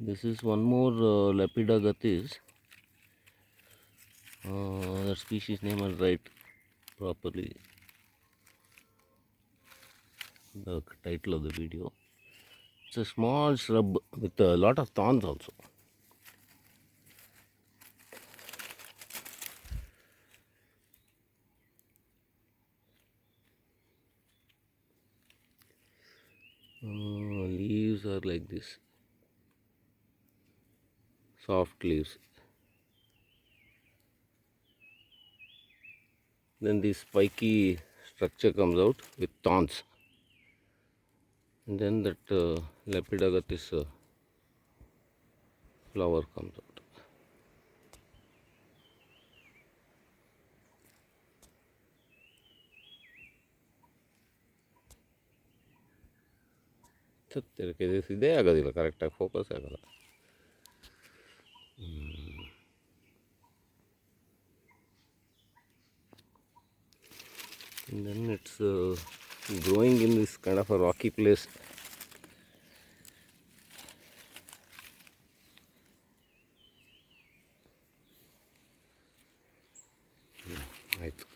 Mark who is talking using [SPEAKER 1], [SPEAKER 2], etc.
[SPEAKER 1] This is one more Lepidagathis. The species name I'll write properly. The title of the video. It's a small shrub with a lot of thorns also. Leaves are like this, soft leaves. Then this spiky structure comes out with thorns, and then that Lepidagathis flower comes out. ಇದೇ ಆಗೋದಿಲ್ಲ ಕರೆಕ್ಟಾಗಿ focus ಆಗಲ್ಲ. And then it's growing in this kind of a rocky place. ಆಯಿತು.